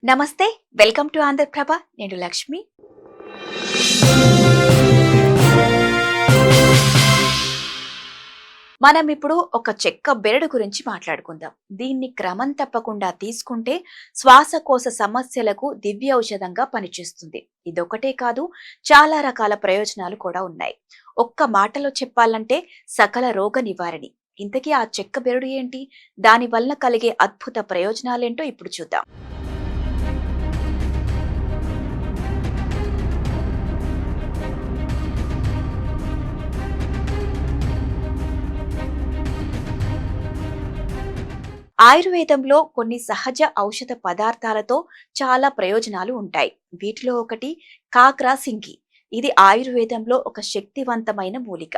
నమస్తే. Welcome to Andhra Prabha. నేను లక్ష్మి. మనం ఇప్పుడు ఒక చెక్క బెరడు గురించి మాట్లాడుకుందాం. దీన్ని క్రమం తప్పకుండా తీసుకుంటే శ్వాసకోశ సమస్యలకు దివ్య ఔషధంగా పనిచేస్తుంది. ఇదొకటే కాదు, చాలా రకాల ప్రయోజనాలు కూడా ఉన్నాయి. ఒక్క మాటలో చెప్పాలంటే సకల రోగ నివారణి. ఇంతకీ ఆ చెక్క బెరడు ఏంటి? దాని వలన కలిగే అద్భుత ప్రయోజనాలేంటో ఇప్పుడు చూద్దాం. ఆయుర్వేదంలో కొన్ని సహజ ఔషధ పదార్థాలతో చాలా ప్రయోజనాలు ఉంటాయి. వీటిలో ఒకటి కాక్రా సింగి. ఇది ఆయుర్వేదంలో ఒక శక్తివంతమైన మూలిక.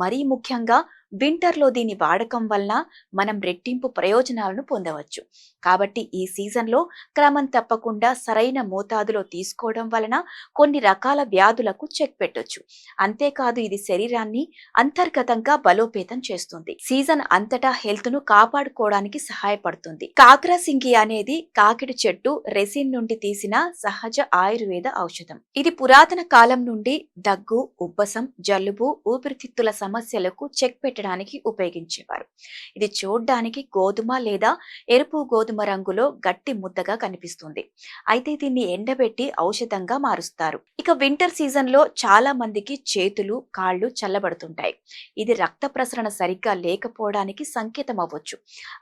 మరీ ముఖ్యంగా వింటర్లో దీని వాడకం వలన మనం రెట్టింపు ప్రయోజనాలను పొందవచ్చు. కాబట్టి ఈ సీజన్లో క్రమం తప్పకుండా సరైన మోతాదులో తీసుకోవడం వలన కొన్ని రకాల వ్యాధులకు చెక్ పెట్టొచ్చు. అంతేకాదు, ఇది శరీరాన్ని అంతర్గతంగా బలోపేతం చేస్తుంది. సీజన్ అంతటా హెల్త్ ను కాపాడుకోవడానికి సహాయపడుతుంది. కాక్రా సింగి అనేది కాకిడి చెట్టు రెసిన్ నుండి తీసిన సహజ ఆయుర్వేద ఔషధం. ఇది పురాతన కాలం నుండి దగ్గు, ఉబ్బసం, జలుబు, ఊపిరితిత్తుల సమస్యలకు చెక్ పెట్టడానికి ఉపయోగించేవారు. ఇది చూడ్డానికి గోధుమ లేదా ఎరుపు గోధుమ రంగులో గట్టి ముద్దగా కనిపిస్తుంది. అయితే దీన్ని ఎండబెట్టి ఔషధంగా మారుస్తారు. ఇక వింటర్ సీజన్ లో చాలా మందికి చేతులు, కాళ్ళు చల్లబడుతుంటాయి. ఇది రక్త ప్రసరణ సరిగ్గా లేకపోవడానికి సంకేతం అవ్వచ్చు.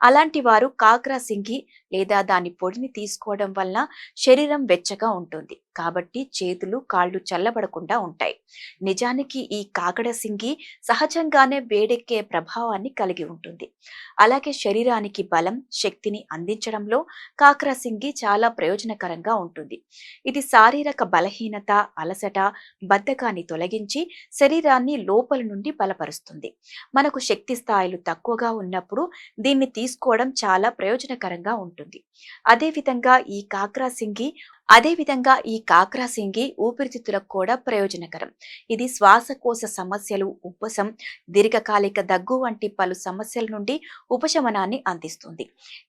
అలాంటి వారు కాక్రా సింగి లేదా దాని పొడిని తీసుకోవడం వలన శరీరం వెచ్చగా ఉంటుంది. కాబట్టి చేతులు, కాళ్ళు చల్లబడకుండా ఉంటాయి. నిజానికి ఈ కాకడ సింగి సహజంగానే వేడెక్కే ప్రభావాన్ని కలిగి ఉంటుంది. అలాగే శరీరానికి బలం, శక్తిని అందించడంలో కాక్రా సింగి చాలా ప్రయోజనకరంగా ఉంటుంది. ఇది శారీరక బలహీనత, అలసట, బద్ధకాన్ని తొలగించి శరీరాన్ని లోపల నుండి బలపరుస్తుంది. మనకు శక్తి స్థాయిలు తక్కువగా ఉన్నప్పుడు దీన్ని తీసుకోవడం చాలా ప్రయోజనకరంగా ఉంటుంది. అదేవిధంగా ఈ కాక్రా సింగి ఊపిరితిత్తులకు కూడా ప్రయోజనకరం. ఇది శ్వాసకోశ సమస్యలు, ఉబ్బసం, దీర్ఘకాలిక దగ్గు వంటి పలు సమస్యల నుండి ఉపశమనాన్ని అందిస్తుంది.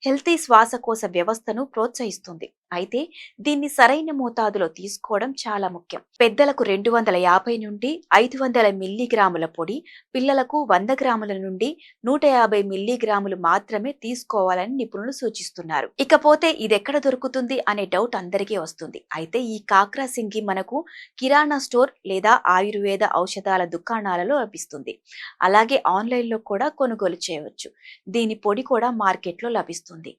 హెల్తీ శ్వాసకోశ వ్యవస్థను ప్రోత్సహిస్తుంది. అయితే దీన్ని సరైన మోతాదులో తీసుకోవడం చాలా ముఖ్యం. పెద్దలకు 250 నుండి 500 మిల్లీగ్రాముల పొడి, పిల్లలకు 100 గ్రాముల నుండి 150 మిల్లీగ్రాములు మాత్రమే తీసుకోవాలని నిపుణులు సూచిస్తున్నారు. ఇకపోతే ఇదెక్కడ దొరుకుతుంది అనే డౌట్ అందరికీ వస్తుంది. అయితే ఈ కాక్రా సింగి మనకు కిరాణా స్టోర్ లేదా ఆయుర్వేద ఔషధాల దుకాణాలలో లభిస్తుంది. అలాగే ఆన్లైన్లో కూడా కొనుగోలు చేయవచ్చు. దీని పొడి కూడా మార్కెట్లో లభిస్తుంది.